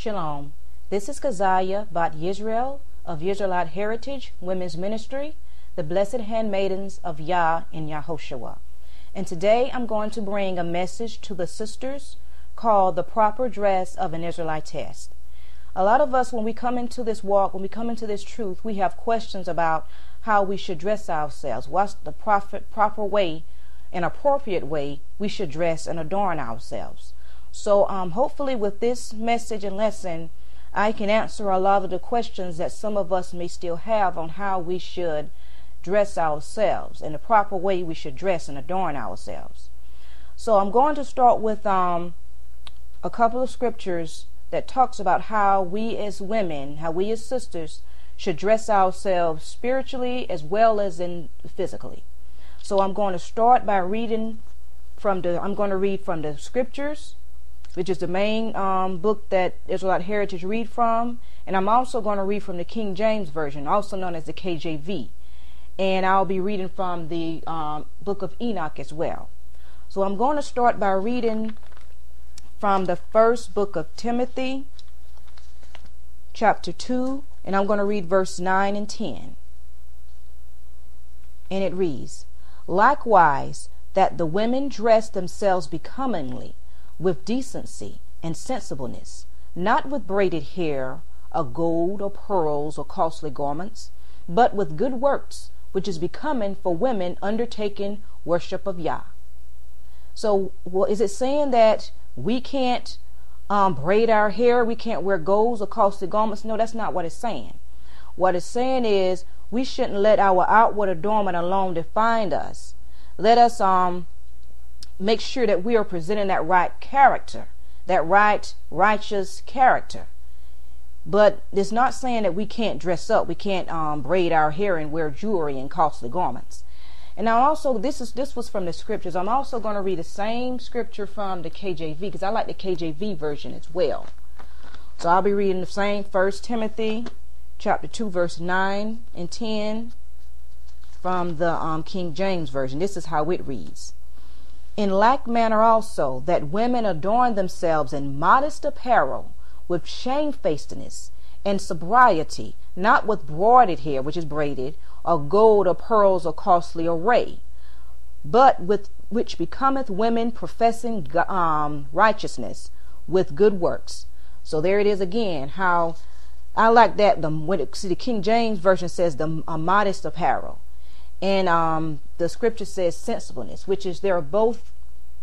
Shalom. This is Keziah Bat Yisrael of Israelite Heritage Women's Ministry, the Blessed Handmaidens of Yah in Yahoshua. And today I'm going to bring a message to the sisters called The Proper Dress of an Israylitess. A lot of us, when we come into this walk, when we come into this truth, we have questions about how we should dress ourselves. What's the proper way, an appropriate way we should dress and adorn ourselves. So hopefully with this message and lesson, I can answer a lot of the questions that some of us may still have on how we should dress ourselves and the proper way we should dress and adorn ourselves. So I'm going to start with a couple of scriptures that talks about how we as women, how we as sisters should dress ourselves spiritually as well as physically. So I'm going to start by reading from the scriptures, which is the main book that Israelite Heritage read from. And I'm also going to read from the King James Version, also known as the KJV. And I'll be reading from the book of Enoch as well. So I'm going to start by reading from the first book of Timothy, chapter 2, and I'm going to read verse 9 and 10. And it reads, "Likewise, that the women dress themselves becomingly, with decency and sensibleness, not with braided hair, or gold, or pearls, or costly garments, but with good works, which is becoming for women undertaking worship of Yah." So, is it saying that we can't braid our hair, we can't wear golds or costly garments? No, that's not what it's saying. What it's saying is we shouldn't let our outward adornment alone define us. Let us make sure that we are presenting that right character, that right righteous character. But it's not saying that we can't dress up, we can't braid our hair and wear jewelry and costly garments. And now also, this was from the scriptures. I'm also going to read the same scripture from the KJV, because I like the KJV version as well. So I'll be reading the same 1 Timothy chapter 2 verse 9 and 10 from the King James Version. This is how it reads. "In like manner also, that women adorn themselves in modest apparel, with shamefacedness and sobriety, not with broided hair," which is braided, "or gold or pearls or costly array, but with which becometh women professing righteousness with good works." So there it is again, how I like that. The King James Version says the modest apparel. And the scripture says sensibleness, which is, they're both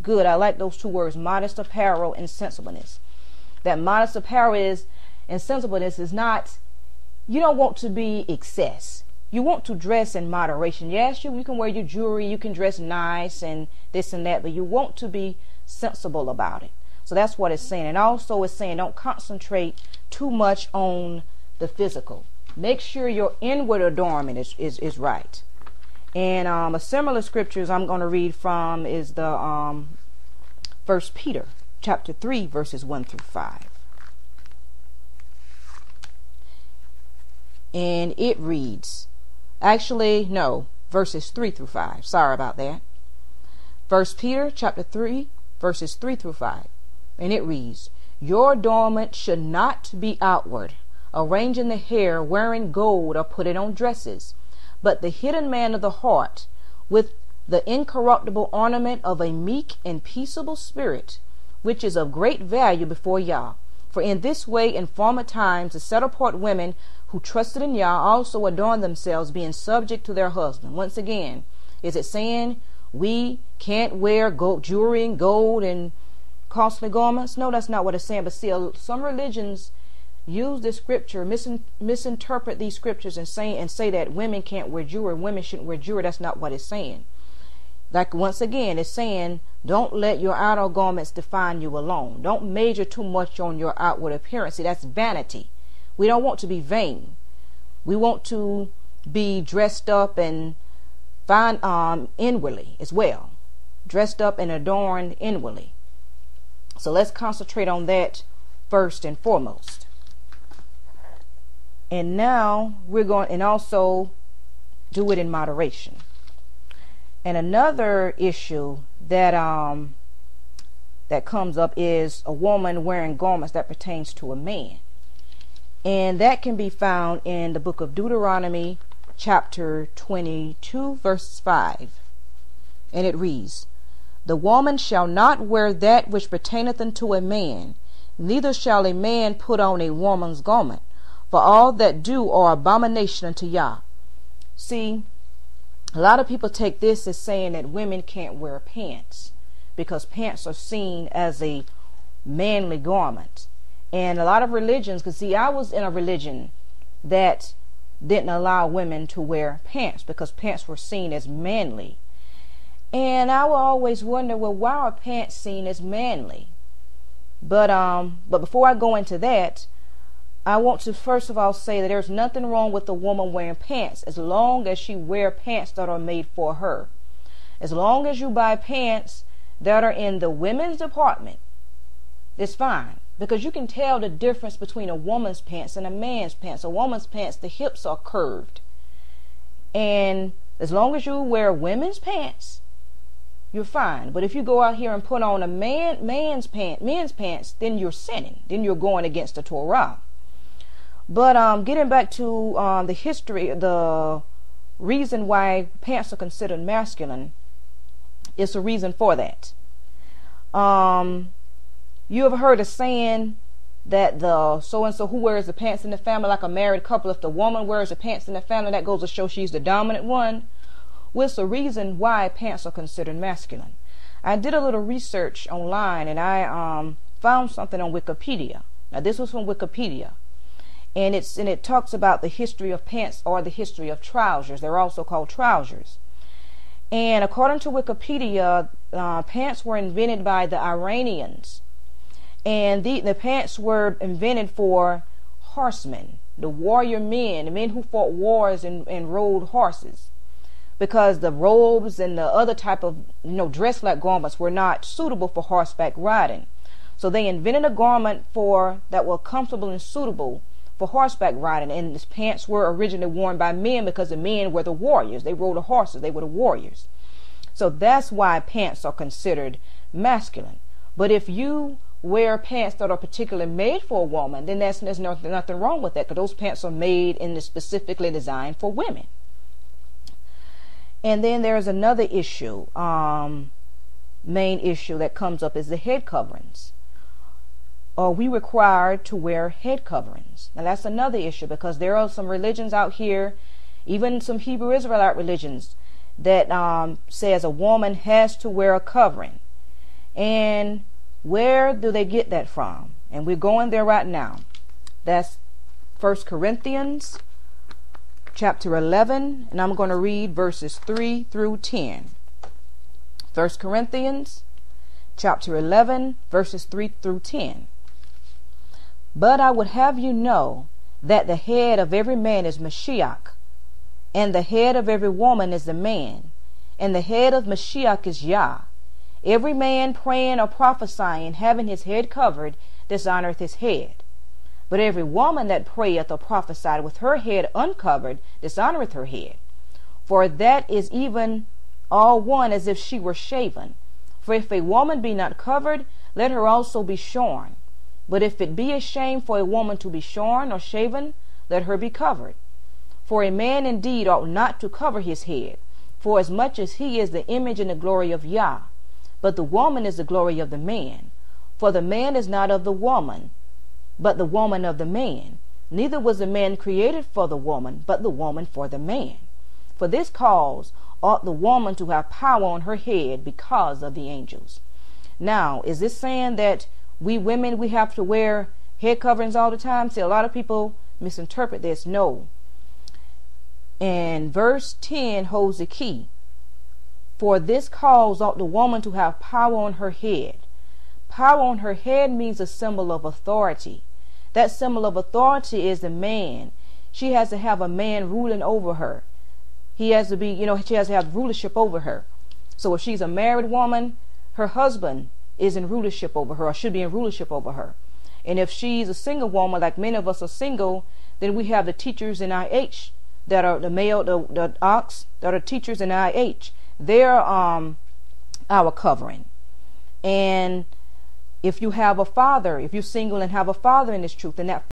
good. I like those two words, modest apparel and sensibleness. That modest apparel and sensibleness is not, you don't want to be excess. You want to dress in moderation. Yes, you can wear your jewelry, you can dress nice and this and that, but you want to be sensible about it. So that's what it's saying. And also it's saying don't concentrate too much on the physical. Make sure your inward adornment is right. And a similar scriptures I'm going to read from is the 1 Peter chapter 3 verses 1 through 5. And it reads, actually no, verses 3 through 5. Sorry about that. 1 Peter chapter 3 verses 3 through 5. And it reads, "Your adornment should not be outward, arranging the hair, wearing gold, or putting on dresses, but the hidden man of the heart, with the incorruptible ornament of a meek and peaceable spirit, which is of great value before Yah. For in this way in former times the set apart women who trusted in Yah also adorned themselves, being subject to their husband." Once again, is it saying we can't wear jewelry and gold and costly garments? No, that's not what it's saying. But see, some religions use this scripture, misinterpret these scriptures and say that women can't wear jewelry, women shouldn't wear jewelry. That's not what it's saying. Like, once again, it's saying don't let your outer garments define you alone. Don't major too much on your outward appearance. See, that's vanity. We don't want to be vain. We want to be dressed up and fine inwardly as well. Dressed up and adorned inwardly. So let's concentrate on that first and foremost. And now we're going, and also do it in moderation. And another issue that that comes up is a woman wearing garments that pertains to a man. And that can be found in the book of Deuteronomy, chapter 22, verse 5. And it reads, "The woman shall not wear that which pertaineth unto a man, neither shall a man put on a woman's garment, for all that do are abomination unto Yah." See, a lot of people take this as saying that women can't wear pants because pants are seen as a manly garment. And a lot of religions, because see, I was in a religion that didn't allow women to wear pants because pants were seen as manly. And I will always wonder, well, why are pants seen as manly? But before I go into that, I want to first of all say that there's nothing wrong with a woman wearing pants as long as she wear pants that are made for her. As long as you buy pants that are in the women's department, it's fine. Because you can tell the difference between a woman's pants and a man's pants. A woman's pants, the hips are curved. And as long as you wear women's pants, you're fine. But if you go out here and put on a men's pants, then you're sinning. Then you're going against the Torah. But getting back to the history, the reason why pants are considered masculine, is a reason for that. You ever heard a saying that the so-and-so who wears the pants in the family, like a married couple, if the woman wears the pants in the family, that goes to show she's the dominant one? Well, it's the reason why pants are considered masculine. I did a little research online, and I found something on Wikipedia. Now, this was from Wikipedia. And it talks about the history of pants, or the history of trousers. They're also called trousers. And according to Wikipedia, pants were invented by the Iranians. And the pants were invented for horsemen, the warrior men, the men who fought wars and rode horses. Because the robes and the other type of dress-like garments were not suitable for horseback riding. So they invented a garment that were comfortable and suitable for horseback riding. And these pants were originally worn by men because the men were the warriors. They rode the horses. They were the warriors. So that's why pants are considered masculine. But if you wear pants that are particularly made for a woman, then there's nothing wrong with that, because those pants are made and specifically designed for women. And then there's another issue, main issue that comes up is the head coverings. Are we required to wear head coverings? Now that's another issue, because there are some religions out here, even some Hebrew Israelite religions, that says a woman has to wear a covering. And where do they get that from? And we're going there right now. That's 1 Corinthians chapter 11, and I'm going to read verses 3 through 10. 1 Corinthians chapter 11, verses 3 through 10. "But I would have you know that the head of every man is Mashiach, and the head of every woman is the man, and the head of Mashiach is Yah. Every man praying or prophesying, having his head covered, dishonoreth his head. But every woman that prayeth or prophesieth with her head uncovered, dishonoreth her head. For that is even all one as if she were shaven. For if a woman be not covered, let her also be shorn. But if it be a shame for a woman to be shorn or shaven, let her be covered. For a man indeed ought not to cover his head, for as much as he is the image and the glory of Yah. But the woman is the glory of the man. For the man is not of the woman, but the woman of the man. Neither was the man created for the woman, but the woman for the man. For this cause ought the woman to have power on her head because of the angels." Now, is this saying that we women, we have to wear head coverings all the time? See, a lot of people misinterpret this. No. And verse 10 holds the key. "For this cause ought the woman to have power on her head." Power on her head means a symbol of authority. That symbol of authority is the man. She has to have a man ruling over her. He has to be, she has to have rulership over her. So if she's a married woman, her husband is in rulership over her, or should be in rulership over her. And if she's a single woman, like many of us are single, then we have the teachers in IH that are the ox that are teachers in IH. They're our covering. And If you have a father, if you're single and have a father in this truth, and that